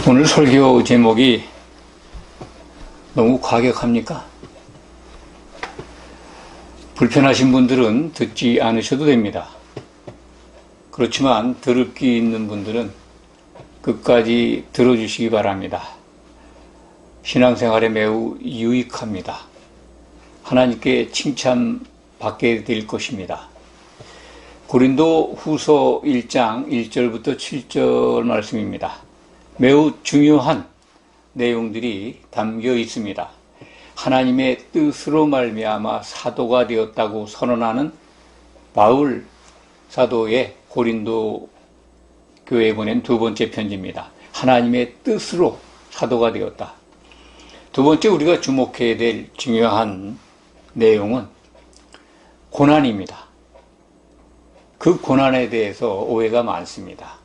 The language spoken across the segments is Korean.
오늘 설교 제목이 너무 과격합니까? 불편하신 분들은 듣지 않으셔도 됩니다. 그렇지만 들을 귀 있는 분들은 끝까지 들어주시기 바랍니다. 신앙생활에 매우 유익합니다. 하나님께 칭찬받게 될 것입니다. 고린도 후서 1장 1절부터 7절 말씀입니다. 매우 중요한 내용들이 담겨 있습니다. 하나님의 뜻으로 말미암아 사도가 되었다고 선언하는 바울 사도의 고린도 교회에 보낸 두 번째 편지입니다. 하나님의 뜻으로 사도가 되었다. 두 번째 우리가 주목해야 될 중요한 내용은 고난입니다. 그 고난에 대해서 오해가 많습니다.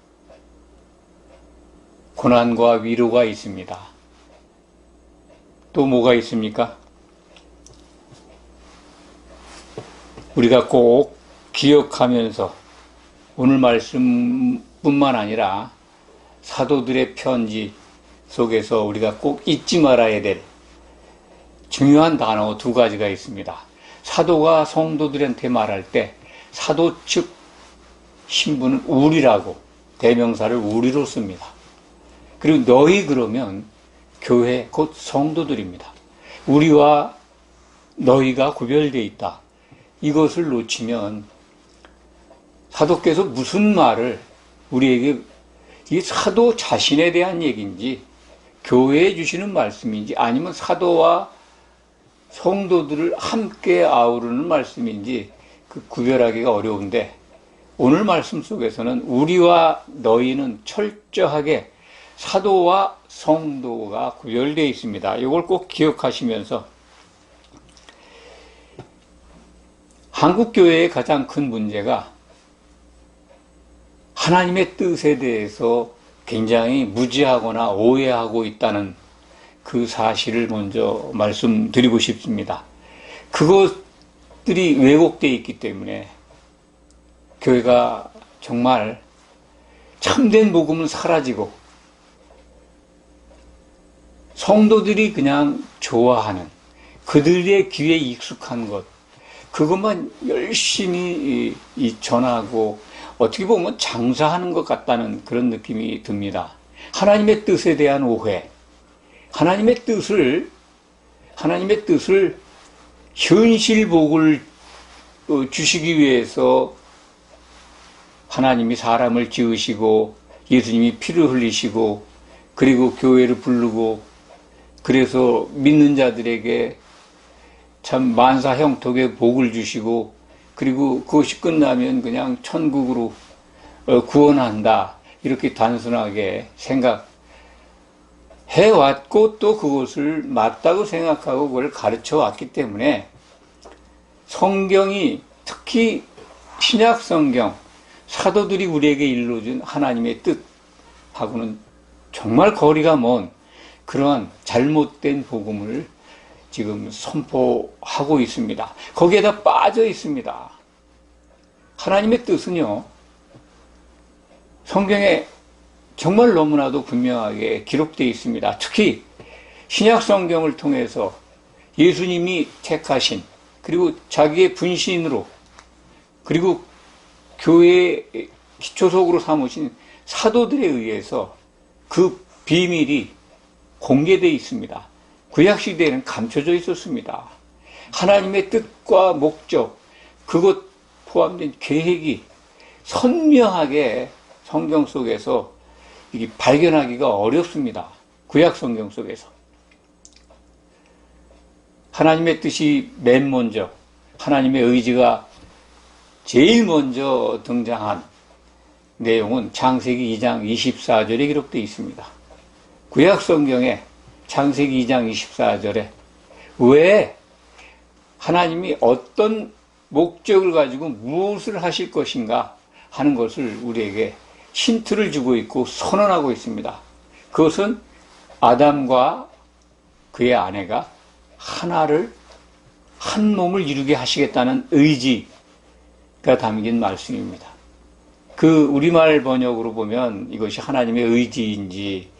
고난과 위로가 있습니다. 또 뭐가 있습니까? 우리가 꼭 기억하면서 오늘 말씀뿐만 아니라 사도들의 편지 속에서 우리가 꼭 잊지 말아야 될 중요한 단어 두 가지가 있습니다. 사도가 성도들한테 말할 때 사도 측 신분은 우리라고 대명사를 우리로 씁니다. 그리고 너희 그러면 교회 곧 성도들입니다. 우리와 너희가 구별되어 있다. 이것을 놓치면 사도께서 무슨 말을 우리에게 이 사도 자신에 대한 얘기인지 교회에 주시는 말씀인지 아니면 사도와 성도들을 함께 아우르는 말씀인지 그 구별하기가 어려운데 오늘 말씀 속에서는 우리와 너희는 철저하게 사도와 성도가 구별되어 있습니다. 이걸 꼭 기억하시면서 한국교회의 가장 큰 문제가 하나님의 뜻에 대해서 굉장히 무지하거나 오해하고 있다는 그 사실을 먼저 말씀드리고 싶습니다. 그것들이 왜곡되어 있기 때문에 교회가 정말 참된 복음은 사라지고 성도들이 그냥 좋아하는 그들의 귀에 익숙한 것 그것만 열심히 전하고 어떻게 보면 장사하는 것 같다는 그런 느낌이 듭니다. 하나님의 뜻에 대한 오해, 하나님의 뜻을 현실 복을 주시기 위해서 하나님이 사람을 지으시고 예수님이 피를 흘리시고 그리고 교회를 부르고 그래서 믿는 자들에게 참 만사형통의 복을 주시고 그리고 그것이 끝나면 그냥 천국으로 구원한다 이렇게 단순하게 생각해왔고 또 그것을 맞다고 생각하고 그걸 가르쳐 왔기 때문에 성경이 특히 신약 성경 사도들이 우리에게 일러준 하나님의 뜻하고는 정말 거리가 먼 그러한 잘못된 복음을 지금 선포하고 있습니다. 거기에다 빠져 있습니다. 하나님의 뜻은요, 성경에 정말 너무나도 분명하게 기록되어 있습니다. 특히 신약 성경을 통해서 예수님이 택하신 그리고 자기의 분신으로 그리고 교회의 기초석으로 삼으신 사도들에 의해서 그 비밀이 공개되어 있습니다. 구약시대에는 감춰져 있었습니다. 하나님의 뜻과 목적, 그것 포함된 계획이 선명하게 성경 속에서 이게 발견하기가 어렵습니다. 구약 성경 속에서. 하나님의 뜻이 맨 먼저, 하나님의 의지가 제일 먼저 등장한 내용은 창세기 2장 24절에 기록되어 있습니다. 구약 성경에 창세기 2장 24절에 왜 하나님이 어떤 목적을 가지고 무엇을 하실 것인가 하는 것을 우리에게 힌트를 주고 있고 선언하고 있습니다. 그것은 아담과 그의 아내가 한 몸을 이루게 하시겠다는 의지가 담긴 말씀입니다. 그 우리말 번역으로 보면 이것이 하나님의 의지인지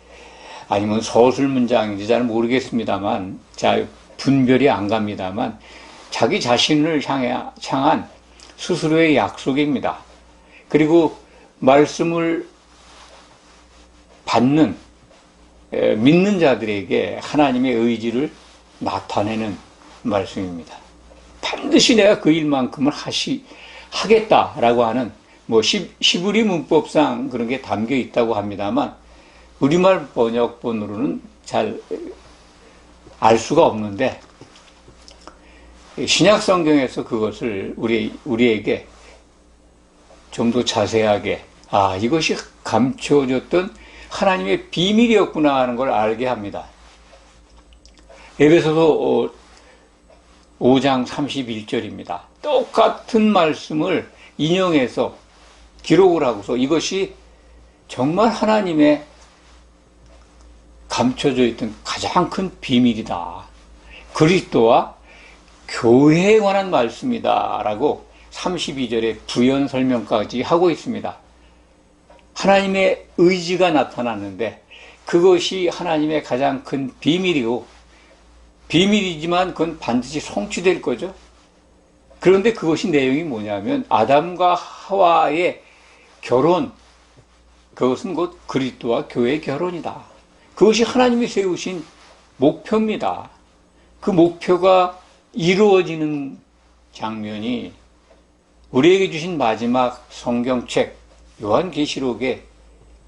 아니면 서술 문장인지 잘 모르겠습니다만, 잘 분별이 안 갑니다만, 자기 자신을 향한 스스로의 약속입니다. 그리고 말씀을 받는, 믿는 자들에게 하나님의 의지를 나타내는 말씀입니다. 반드시 내가 그 일만큼을 하겠다라고 하는, 시브리 문법상 그런 게 담겨 있다고 합니다만, 우리말 번역본으로는 잘 알 수가 없는데, 신약 성경에서 그것을 우리에게 좀 더 자세하게, 이것이 감춰졌던 하나님의 비밀이었구나 하는 걸 알게 합니다. 에베소서 5장 31절입니다. 똑같은 말씀을 인용해서 기록을 하고서 이것이 정말 하나님의 감춰져 있던 가장 큰 비밀이다. 그리스도와 교회에 관한 말씀이다. 라고 32절에 부연 설명까지 하고 있습니다. 하나님의 의지가 나타났는데 그것이 하나님의 가장 큰 비밀이고, 비밀이지만 그건 반드시 성취될 거죠. 그런데 그것이 내용이 뭐냐면 아담과 하와의 결혼, 그것은 곧 그리스도와 교회의 결혼이다. 그것이 하나님이 세우신 목표입니다. 그 목표가 이루어지는 장면이 우리에게 주신 마지막 성경책 요한계시록에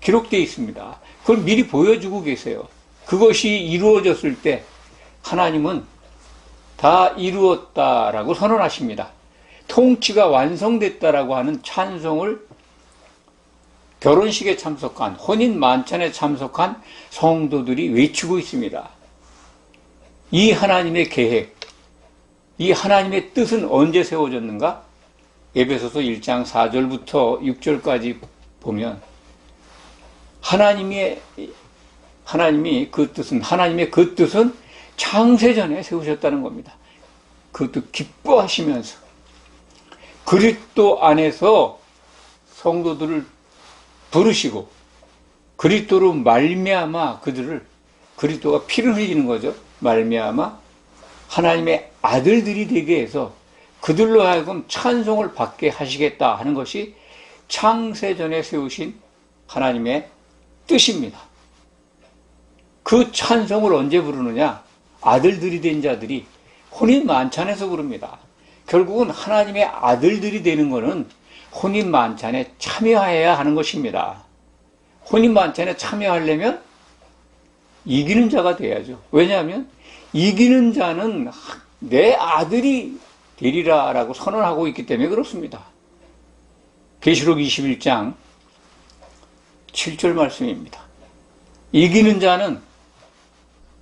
기록되어 있습니다. 그걸 미리 보여주고 계세요. 그것이 이루어졌을 때 하나님은 다 이루었다라고 선언하십니다. 통치가 완성됐다라고 하는 찬송을 결혼식에 참석한, 혼인 만찬에 참석한 성도들이 외치고 있습니다. 이 하나님의 계획, 이 하나님의 뜻은 언제 세워졌는가? 에베소서 1장 4절부터 6절까지 보면 하나님의 그 뜻은 창세전에 세우셨다는 겁니다. 그것도 기뻐하시면서 그리스도 안에서 성도들을 부르시고 그리스도로 말미암아 그리스도가 피를 흘리는 거죠. 말미암아 하나님의 아들들이 되게 해서 그들로 하여금 찬송을 받게 하시겠다 하는 것이 창세전에 세우신 하나님의 뜻입니다. 그 찬송을 언제 부르느냐? 아들들이 된 자들이 혼인 만찬에서 부릅니다. 결국은 하나님의 아들들이 되는 것은 혼인 만찬에 참여해야 하는 것입니다. 혼인 만찬에 참여하려면 이기는 자가 돼야죠. 왜냐하면 이기는 자는 내 아들이 되리라라고 선언하고 있기 때문에 그렇습니다. 계시록 21장 7절 말씀입니다. 이기는 자는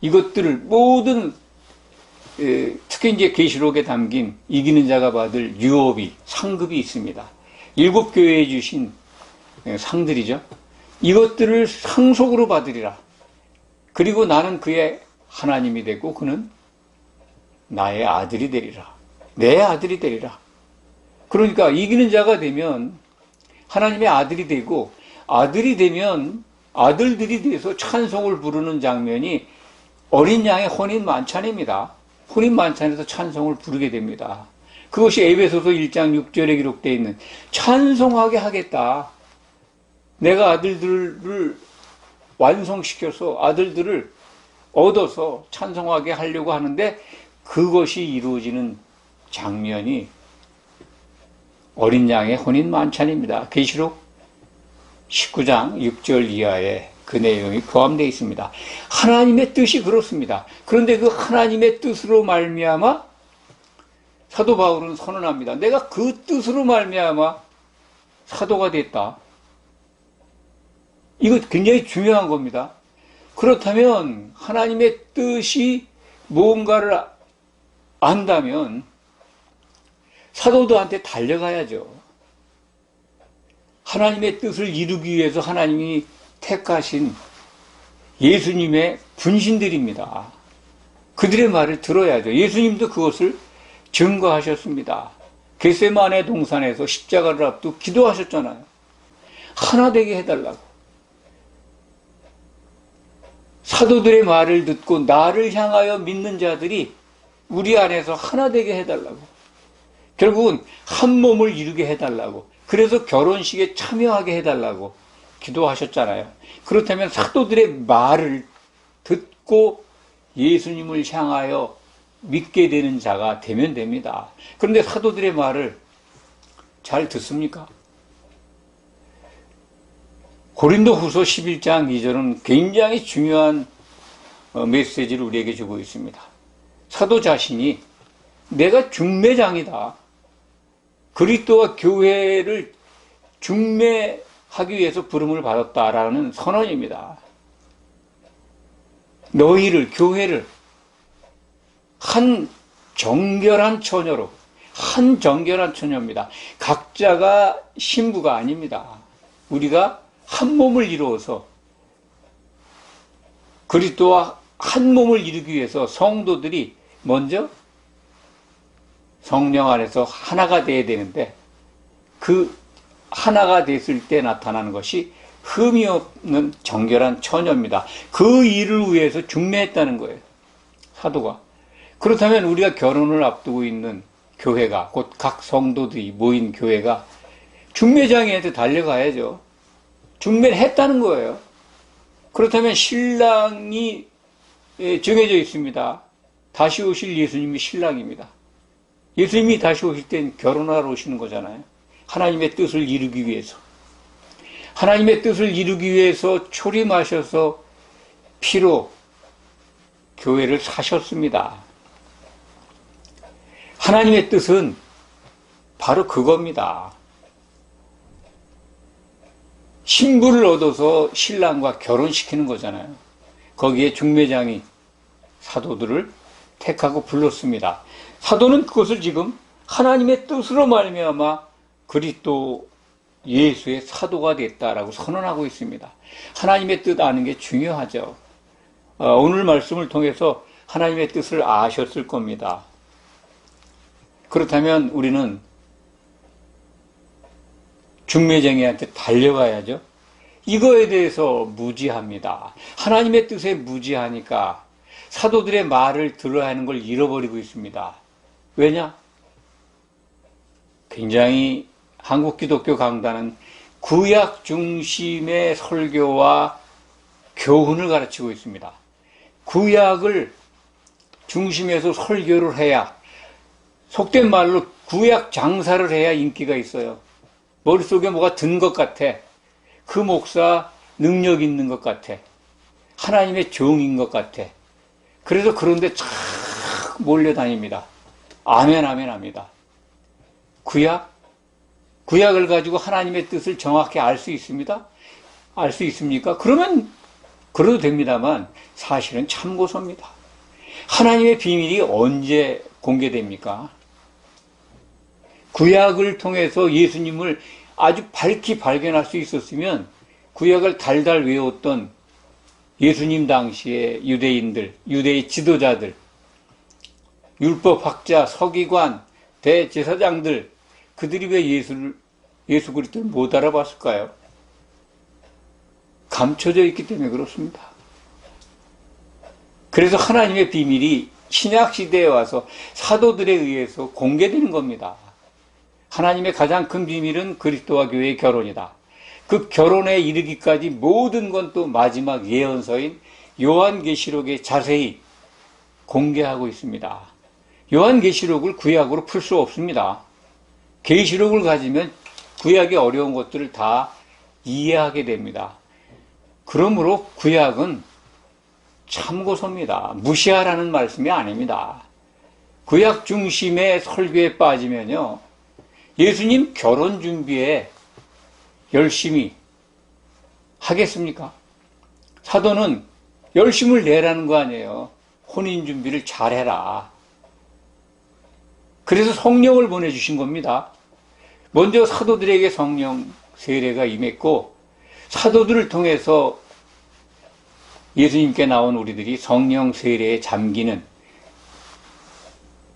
이것들을 모든, 특히 이제 계시록에 담긴 이기는 자가 받을 유업이, 상급이 있습니다. 7교회에 주신 상들이죠. 이것들을 상속으로 받으리라. 그리고 나는 그의 하나님이 되고 그는 나의 아들이 되리라. 내 아들이 되리라. 그러니까 이기는 자가 되면 하나님의 아들이 되고, 아들이 되면 아들들이 돼서 찬송을 부르는 장면이 어린 양의 혼인 만찬입니다. 혼인 만찬에서 찬송을 부르게 됩니다. 그것이 에베소서 1장 6절에 기록되어 있는 찬송하게 하겠다. 내가 아들들을 완성시켜서 아들들을 얻어서 찬송하게 하려고 하는데 그것이 이루어지는 장면이 어린 양의 혼인 만찬입니다. 계시록 19장 6절 이하에 그 내용이 포함되어 있습니다. 하나님의 뜻이 그렇습니다. 그런데 그 하나님의 뜻으로 말미암아 사도 바울은 선언합니다. 내가 그 뜻으로 말미암아 사도가 됐다. 이거 굉장히 중요한 겁니다. 그렇다면 하나님의 뜻이 뭔가를 안다면 사도들한테 달려가야죠. 하나님의 뜻을 이루기 위해서 하나님이 택하신 예수님의 분신들입니다. 그들의 말을 들어야죠. 예수님도 그것을 증거하셨습니다. 겟세마네 동산에서 십자가를 앞두고 기도하셨잖아요. 하나 되게 해달라고. 사도들의 말을 듣고 나를 향하여 믿는 자들이 우리 안에서 하나 되게 해달라고. 결국은 한 몸을 이루게 해달라고. 그래서 결혼식에 참여하게 해달라고 기도하셨잖아요. 그렇다면 사도들의 말을 듣고 예수님을 향하여 믿게 되는 자가 되면 됩니다. 그런데 사도들의 말을 잘 듣습니까? 고린도후서 11장 2절은 굉장히 중요한 메시지를 우리에게 주고 있습니다. 사도 자신이 내가 중매장이다. 그리스도와 교회를 중매하기 위해서 부름을 받았다라는 선언입니다. 너희를, 교회를 한 정결한 처녀로, 한 정결한 처녀입니다. 각자가 신부가 아닙니다. 우리가 한 몸을 이루어서 그리스도와 한 몸을 이루기 위해서 성도들이 먼저 성령 안에서 하나가 되어야 되는데, 그 하나가 됐을 때 나타나는 것이 흠이 없는 정결한 처녀입니다. 그 일을 위해서 중매했다는 거예요, 사도가. 그렇다면 우리가 결혼을 앞두고 있는 교회가, 곧 각 성도들이 모인 교회가 중매장애한테 달려가야죠. 중매를 했다는 거예요. 그렇다면 신랑이 정해져 있습니다. 다시 오실 예수님이 신랑입니다. 예수님이 다시 오실 땐 결혼하러 오시는 거잖아요. 하나님의 뜻을 이루기 위해서. 하나님의 뜻을 이루기 위해서 초림하셔서 피로 교회를 사셨습니다. 하나님의 뜻은 바로 그겁니다. 신부를 얻어서 신랑과 결혼시키는 거잖아요. 거기에 중매장이 사도들을 택하고 불렀습니다. 사도는 그것을 지금 하나님의 뜻으로 말미암아 그리스도 예수의 사도가 됐다라고 선언하고 있습니다. 하나님의 뜻 아는 게 중요하죠. 오늘 말씀을 통해서 하나님의 뜻을 아셨을 겁니다. 그렇다면 우리는 중매쟁이한테 달려가야죠. 이거에 대해서 무지합니다. 하나님의 뜻에 무지하니까 사도들의 말을 들어야 하는 걸 잃어버리고 있습니다. 왜냐? 굉장히 한국 기독교 강단은 구약 중심의 설교와 교훈을 가르치고 있습니다. 구약을 중심에서 설교를 해야, 속된 말로 구약 장사를 해야 인기가 있어요. 머릿속에 뭐가 든 것 같아. 그 목사 능력 있는 것 같아. 하나님의 종인 것 같아. 그래서 그런데 쫙 몰려다닙니다. 아멘 아멘 합니다. 구약을 가지고 하나님의 뜻을 정확히 알 수 있습니다? 알 수 있습니까? 그러면 그래도 됩니다만 사실은 참고서입니다. 하나님의 비밀이 언제 공개됩니까? 구약을 통해서 예수님을 아주 밝히 발견할 수 있었으면 구약을 달달 외웠던 예수님 당시의 유대인들, 유대의 지도자들, 율법학자, 서기관, 대제사장들, 그들이 왜 예수 그리스도를 못 알아봤을까요? 감춰져 있기 때문에 그렇습니다. 그래서 하나님의 비밀이 신약 시대에 와서 사도들에 의해서 공개되는 겁니다. 하나님의 가장 큰 비밀은 그리스도와 교회의 결혼이다. 그 결혼에 이르기까지 모든 건 또 마지막 예언서인 요한계시록에 자세히 공개하고 있습니다. 요한계시록을 구약으로 풀 수 없습니다. 계시록을 가지면 구약의 어려운 것들을 다 이해하게 됩니다. 그러므로 구약은 참고서입니다. 무시하라는 말씀이 아닙니다. 구약 중심의 설교에 빠지면요, 예수님 결혼 준비에 열심히 하겠습니까? 사도는 열심을 내라는 거 아니에요. 혼인 준비를 잘해라. 그래서 성령을 보내주신 겁니다. 먼저 사도들에게 성령 세례가 임했고, 사도들을 통해서 예수님께 나온 우리들이 성령 세례에 잠기는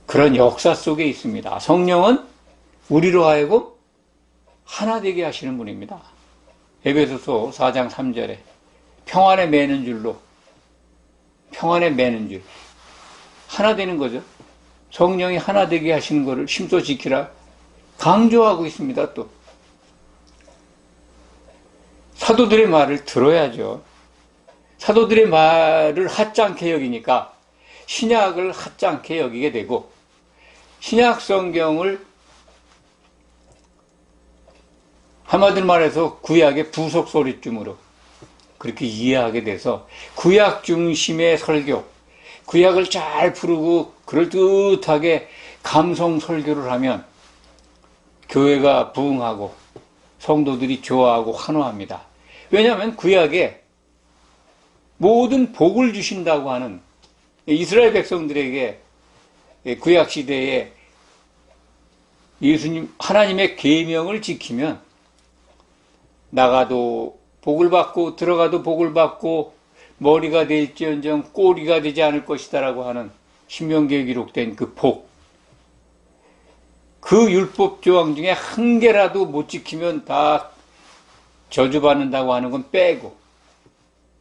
그런 역사 속에 있습니다. 성령은 우리로 하여금 하나 되게 하시는 분입니다. 에베소서 4장 3절에 평안에 매는 줄로 평안에 매는 줄. 하나 되는 거죠. 성령이 하나 되게 하시는 것을 심소 지키라 강조하고 있습니다. 또 사도들의 말을 들어야죠. 사도들의 말을 하찮게 여기니까 신약을 하찮게 여기게 되고 신약 성경을 한마디로 말해서 구약의 부속 소리쯤으로 그렇게 이해하게 돼서 구약 중심의 설교, 구약을 잘 부르고 그럴듯하게 감성 설교를 하면 교회가 부흥하고 성도들이 좋아하고 환호합니다. 왜냐하면 구약에 모든 복을 주신다고 하는 이스라엘 백성들에게 구약 시대에 예수님 하나님의 계명을 지키면 나가도 복을 받고 들어가도 복을 받고 머리가 될지언정 꼬리가 되지 않을 것이다라고 하는 신명기에 기록된 그 복, 그 율법 조항 중에 한 개라도 못 지키면 다 저주받는다고 하는 건 빼고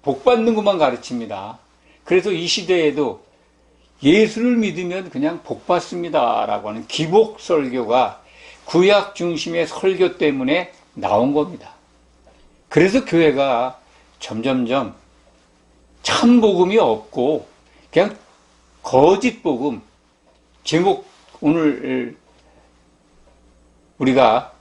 복 받는 것만 가르칩니다. 그래서 이 시대에도 예수를 믿으면 그냥 복 받습니다 라고 하는 기복 설교가 구약 중심의 설교 때문에 나온 겁니다. 그래서 교회가 점점점 참 복음이 없고 그냥 거짓 복음, 제목 오늘 우리가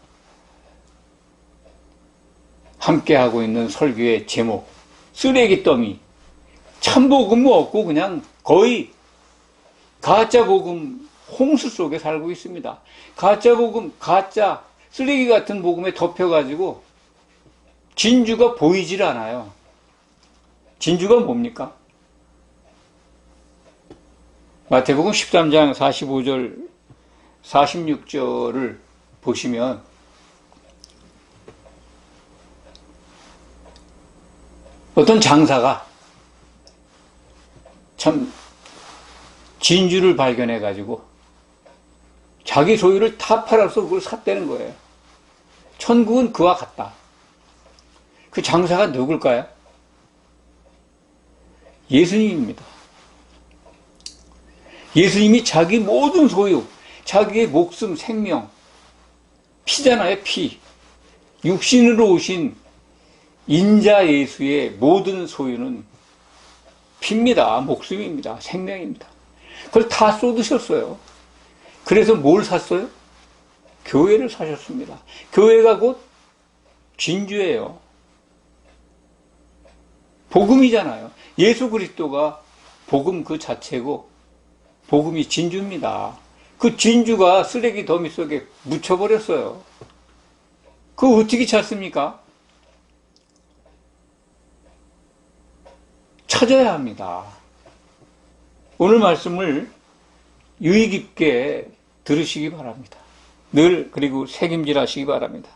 함께하고 있는 설교의 제목 쓰레기 더미, 참 복음은 없고 그냥 거의 가짜 복음 홍수 속에 살고 있습니다. 가짜 복음, 가짜 쓰레기 같은 복음에 덮여가지고 진주가 보이질 않아요. 진주가 뭡니까? 마태복음 13장 45절 46절을 보시면 어떤 장사가 참 진주를 발견해 가지고 자기 소유를 다 팔아서 그걸 샀다는 거예요. 천국은 그와 같다. 그 장사가 누굴까요? 예수님입니다. 예수님이 자기 모든 소유, 자기의 목숨, 생명, 피잖아요, 피. 육신으로 오신 인자 예수의 모든 소유는 피입니다. 목숨입니다. 생명입니다. 그걸 다 쏟으셨어요. 그래서 뭘 샀어요? 교회를 사셨습니다. 교회가 곧 진주예요. 복음이잖아요. 예수 그리스도가 복음 그 자체고 복음이 진주입니다. 그 진주가 쓰레기 더미 속에 묻혀버렸어요. 그거 어떻게 찾습니까? 찾아야 합니다. 오늘 말씀을 유의 깊게 들으시기 바랍니다. 늘 그리고 책임질 하시기 바랍니다.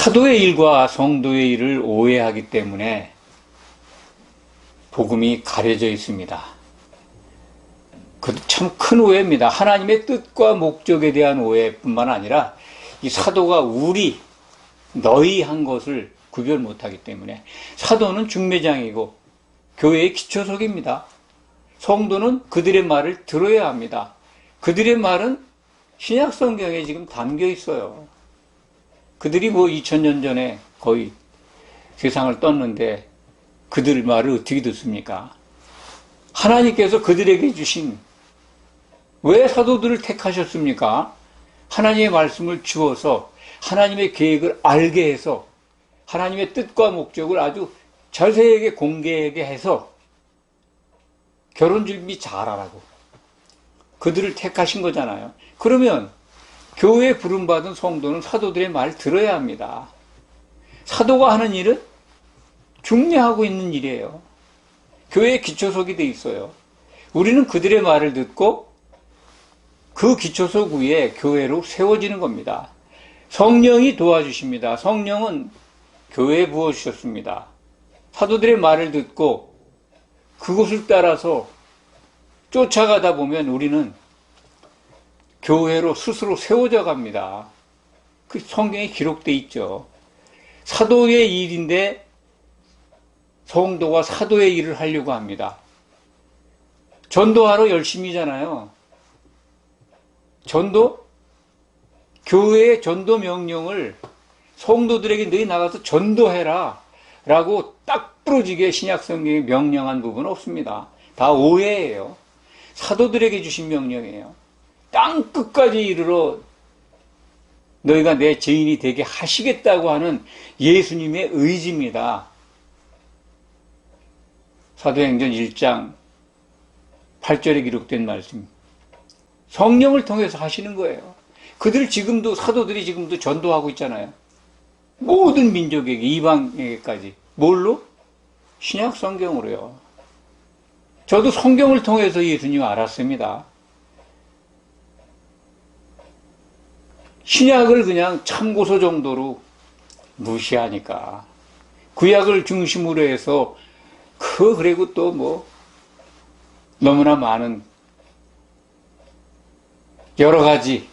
사도의 일과 성도의 일을 오해하기 때문에 복음이 가려져 있습니다. 그것도 참 큰 오해입니다. 하나님의 뜻과 목적에 대한 오해뿐만 아니라 이 사도가 우리, 너희 한 것을 구별 못하기 때문에 사도는 중매장이고 교회의 기초석입니다. 성도는 그들의 말을 들어야 합니다. 그들의 말은 신약 성경에 지금 담겨 있어요. 그들이 2000년 전에 거의 세상을 떴는데 그들 말을 어떻게 듣습니까? 하나님께서 그들에게 주신, 왜 사도들을 택하셨습니까? 하나님의 말씀을 주어서 하나님의 계획을 알게 해서 하나님의 뜻과 목적을 아주 자세하게 공개하게 해서 결혼 준비 잘하라고 그들을 택하신 거잖아요. 그러면 교회에 부름받은 성도는 사도들의 말을 들어야 합니다. 사도가 하는 일은 중매하고 있는 일이에요. 교회의 기초석이 돼 있어요. 우리는 그들의 말을 듣고 그 기초석 위에 교회로 세워지는 겁니다. 성령이 도와주십니다. 성령은 교회에 부어주셨습니다. 사도들의 말을 듣고 그것을 따라서 쫓아가다 보면 우리는 교회로 스스로 세워져 갑니다. 그 성경에 기록되어 있죠. 사도의 일인데 성도가 사도의 일을 하려고 합니다. 전도하러 열심히잖아요. 전도? 교회의 전도 명령을 성도들에게 너희 나가서 전도해라 라고 딱 부러지게 신약성경에 명령한 부분은 없습니다. 다 오해예요. 사도들에게 주신 명령이에요. 땅 끝까지 이르러 너희가 내 증인이 되게 하시겠다고 하는 예수님의 의지입니다. 사도행전 1장 8절에 기록된 말씀. 성령을 통해서 하시는 거예요. 사도들이 지금도 전도하고 있잖아요. 모든 민족에게, 이방에게까지. 뭘로? 신약 성경으로요. 저도 성경을 통해서 예수님 알았습니다. 신약을 그냥 참고서 정도로 무시하니까. 구약을 중심으로 해서, 그리고 또 너무나 많은 여러 가지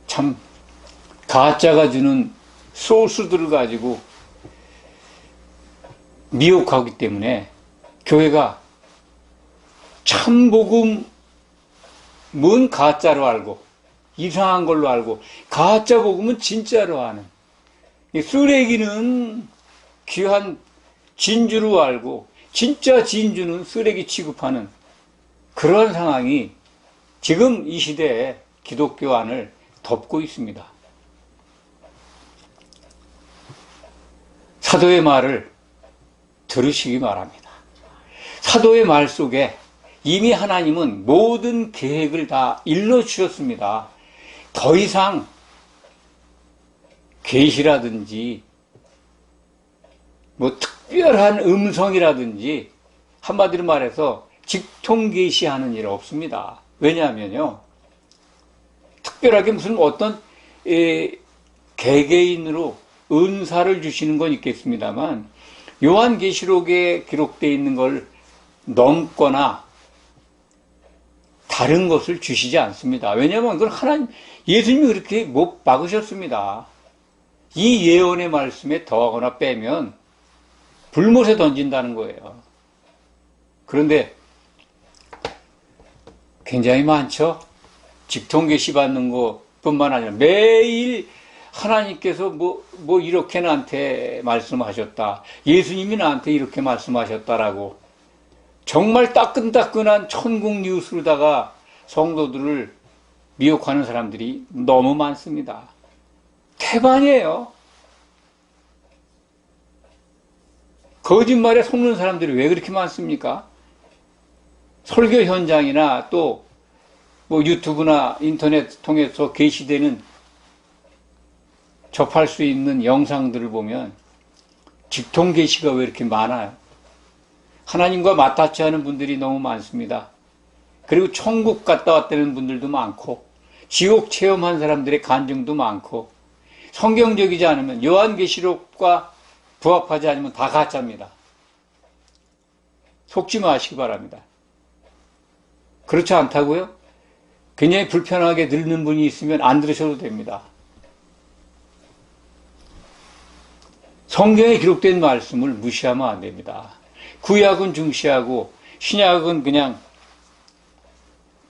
참 가짜가 주는 소스들을 가지고 미혹하기 때문에 교회가 참복음은 가짜로 알고 이상한 걸로 알고 가짜 복음은 진짜로 아는, 쓰레기는 귀한 진주로 알고 진짜 진주는 쓰레기 취급하는 그런 상황이 지금 이 시대에 기독교 안을 덮고 있습니다. 사도의 말을 들으시기 바랍니다. 사도의 말 속에 이미 하나님은 모든 계획을 다 일러주셨습니다. 더 이상 계시라든지 특별한 음성이라든지 한마디로 말해서 직통계시하는 일 없습니다. 왜냐하면요, 특별하게 무슨 어떤 개개인으로 은사를 주시는 건 있겠습니다만 요한계시록에 기록되어 있는 걸 넘거나 다른 것을 주시지 않습니다. 왜냐하면 그건 하나님, 예수님이 그렇게 못 박으셨습니다. 이 예언의 말씀에 더하거나 빼면 불못에 던진다는 거예요. 그런데 굉장히 많죠. 직통계시 받는 것뿐만 아니라 매일 하나님께서 이렇게 나한테 말씀하셨다. 예수님이 나한테 이렇게 말씀하셨다라고 정말 따끈따끈한 천국 뉴스로다가 성도들을 미혹하는 사람들이 너무 많습니다. 태반이에요. 거짓말에 속는 사람들이 왜 그렇게 많습니까? 설교 현장이나 또 유튜브나 인터넷 통해서 게시되는 접할 수 있는 영상들을 보면 직통 계시가 왜 이렇게 많아요? 하나님과 맞닿지 않은 분들이 너무 많습니다. 그리고 천국 갔다 왔다는 분들도 많고 지옥 체험한 사람들의 간증도 많고 성경적이지 않으면 요한계시록과 부합하지 않으면 다 가짜입니다. 속지 마시기 바랍니다. 그렇지 않다고요? 굉장히 불편하게 듣는 분이 있으면 안 들으셔도 됩니다. 성경에 기록된 말씀을 무시하면 안 됩니다. 구약은 중시하고 신약은 그냥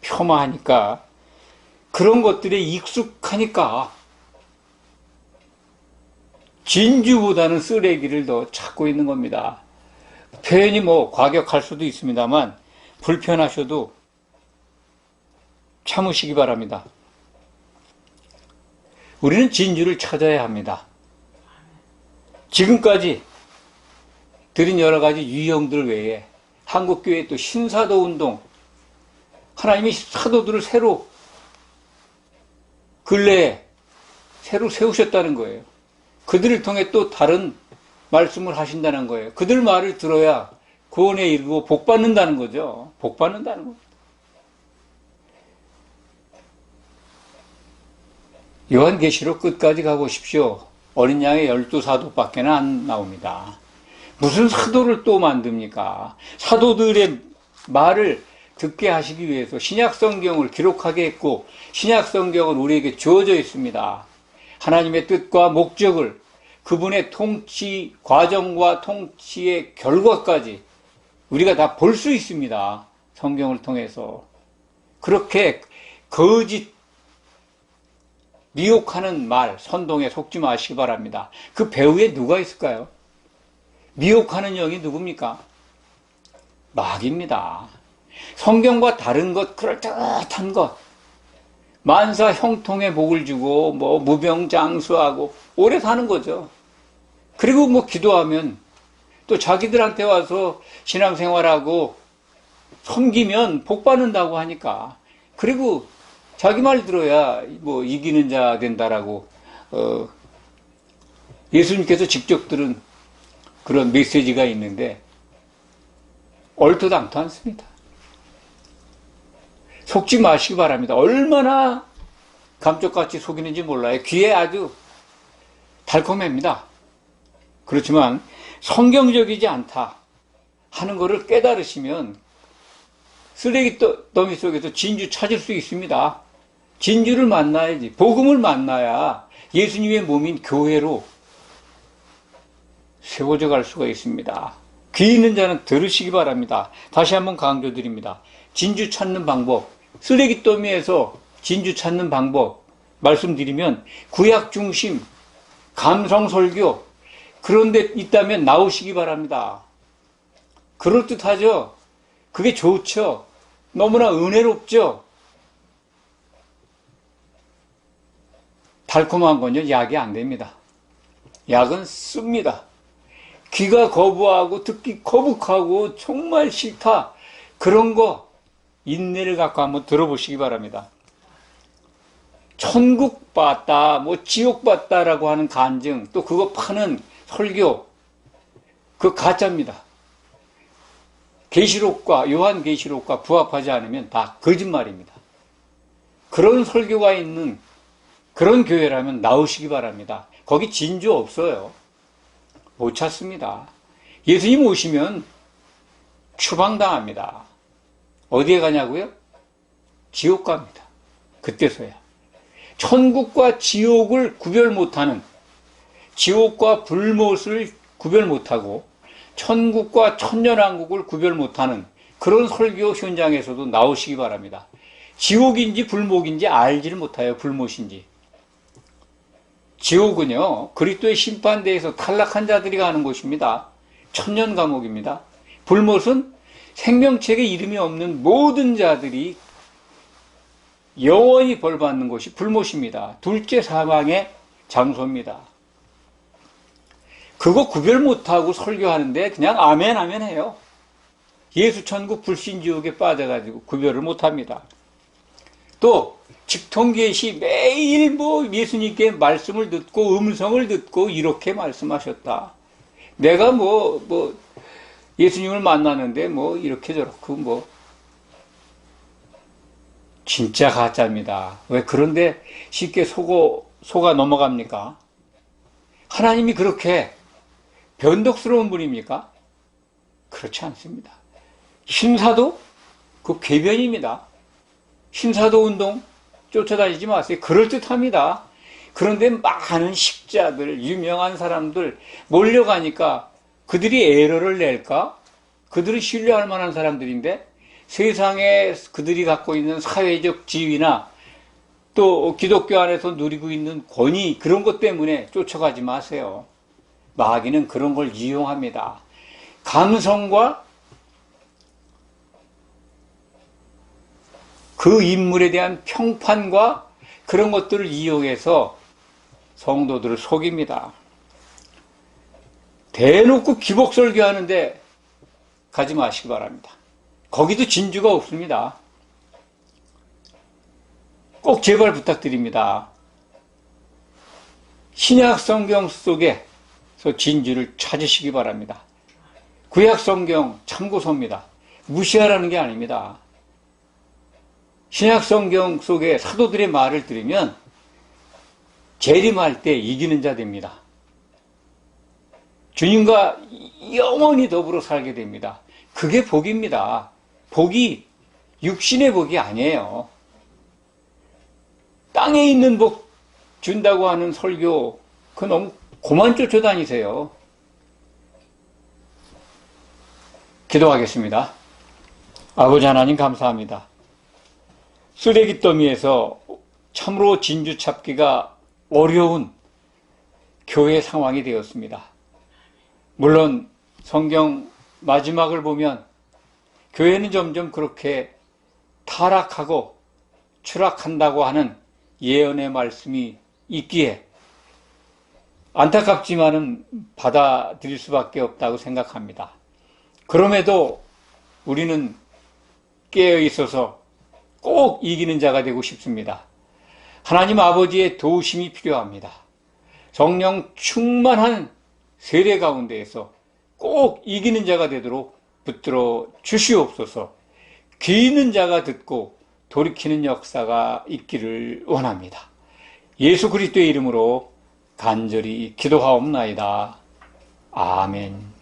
폄하하니까, 그런 것들에 익숙하니까 진주보다는 쓰레기를 더 찾고 있는 겁니다. 표현이 과격할 수도 있습니다만 불편하셔도 참으시기 바랍니다. 우리는 진주를 찾아야 합니다. 지금까지 드린 여러 가지 유형들 외에 한국교회 또 신사도 운동, 하나님이 사도들을 근래에 새로 세우셨다는 거예요. 그들을 통해 또 다른 말씀을 하신다는 거예요. 그들 말을 들어야 구원에 이르고 복받는다는 거죠. 복받는다는 거예요. 요한계시록 끝까지 가보십시오. 어린 양의 12사도밖에 안 나옵니다. 무슨 사도를 또 만듭니까? 사도들의 말을 듣게 하시기 위해서 신약성경을 기록하게 했고, 신약성경은 우리에게 주어져 있습니다. 하나님의 뜻과 목적을, 그분의 통치 과정과 통치의 결과까지 우리가 다 볼 수 있습니다. 성경을 통해서. 그렇게 거짓 미혹하는 말, 선동에 속지 마시기 바랍니다. 그 배후에 누가 있을까요? 미혹하는 영이 누굽니까? 마귀입니다. 성경과 다른 것, 그럴듯한 것, 만사 형통의 복을 주고 무병장수하고 오래 사는 거죠. 그리고 기도하면 또 자기들한테 와서 신앙생활하고 섬기면 복 받는다고 하니까, 그리고 자기 말 들어야 이기는 자 된다라고 예수님께서 직접 들은 그런 메시지가 있는데 얼토당토 않습니다. 속지 마시기 바랍니다. 얼마나 감쪽같이 속이는지 몰라요. 귀에 아주 달콤합니다. 그렇지만 성경적이지 않다 하는 것을 깨달으시면 쓰레기 더미 속에서 진주 찾을 수 있습니다. 진주를 만나야지. 복음을 만나야 예수님의 몸인 교회로 세워져 갈 수가 있습니다. 귀 있는 자는 들으시기 바랍니다. 다시 한번 강조드립니다. 진주 찾는 방법, 쓰레기 더미에서 진주 찾는 방법 말씀드리면 구약 중심, 감성 설교 그런 데 있다면 나오시기 바랍니다. 그럴듯하죠? 그게 좋죠? 너무나 은혜롭죠? 달콤한 건요, 약이 안 됩니다. 약은 씁니다. 귀가 거부하고 듣기 거북하고 정말 싫다. 그런 거 인내를 갖고 한번 들어보시기 바랍니다. 천국 봤다, 지옥 봤다라고 하는 간증, 또 그거 파는 설교, 그거 가짜입니다. 계시록과 요한계시록과 부합하지 않으면 다 거짓말입니다. 그런 설교가 있는 그런 교회라면 나오시기 바랍니다. 거기 진주 없어요. 못 찾습니다. 예수님 오시면 추방당합니다. 어디에 가냐고요? 지옥 갑니다. 그때서야. 천국과 지옥을 구별 못하는, 지옥과 불못을 구별 못하고 천국과 천년왕국을 구별 못하는 그런 설교 현장에서도 나오시기 바랍니다. 지옥인지 불목인지 알지를 못해요. 불못인지. 지옥은요, 그리스도의 심판대에서 탈락한 자들이 가는 곳입니다. 천년 감옥입니다. 불못은 생명책에 이름이 없는 모든 자들이 영원히 벌받는 곳이 불못입니다. 둘째 사망의 장소입니다. 그거 구별 못하고 설교하는데 그냥 아멘 아멘 해요. 예수 천국 불신 지옥에 빠져가지고 구별을 못합니다. 또 직통계시 매일 예수님께 말씀을 듣고 음성을 듣고 이렇게 말씀하셨다. 내가 예수님을 만나는데 이렇게 저렇고 진짜 가짜입니다. 왜 그런데 쉽게 속아 넘어갑니까? 하나님이 그렇게 변덕스러운 분입니까? 그렇지 않습니다. 신사도 그 궤변입니다. 신사도 운동 쫓아다니지 마세요. 그럴듯합니다. 그런데 많은 식자들, 유명한 사람들 몰려가니까 그들이 에러를 낼까? 그들은 신뢰할 만한 사람들인데 세상에 그들이 갖고 있는 사회적 지위나 또 기독교 안에서 누리고 있는 권위, 그런 것 때문에 쫓아가지 마세요. 마귀는 그런 걸 이용합니다. 감성과 그 인물에 대한 평판과 그런 것들을 이용해서 성도들을 속입니다. 대놓고 기복설교 하는데 가지 마시기 바랍니다. 거기도 진주가 없습니다. 꼭 제발 부탁드립니다. 신약 성경 속에서 진주를 찾으시기 바랍니다. 구약 성경 참고서입니다. 무시하라는 게 아닙니다. 신약 성경 속에 사도들의 말을 들으면 재림할 때 이기는 자 됩니다. 주님과 영원히 더불어 살게 됩니다. 그게 복입니다. 복이 육신의 복이 아니에요. 땅에 있는 복 준다고 하는 설교, 그거 너무 그만 쫓아다니세요. 기도하겠습니다. 아버지 하나님 감사합니다. 쓰레기 더미에서 참으로 진주 찾기가 어려운 교회 상황이 되었습니다. 물론 성경 마지막을 보면 교회는 점점 그렇게 타락하고 추락한다고 하는 예언의 말씀이 있기에 안타깝지만은 받아들일 수밖에 없다고 생각합니다. 그럼에도 우리는 깨어 있어서 꼭 이기는 자가 되고 싶습니다. 하나님 아버지의 도우심이 필요합니다. 성령 충만한 세례 가운데에서 꼭 이기는 자가 되도록 붙들어 주시옵소서. 귀 있는 자가 듣고 돌이키는 역사가 있기를 원합니다. 예수 그리스도의 이름으로 간절히 기도하옵나이다. 아멘.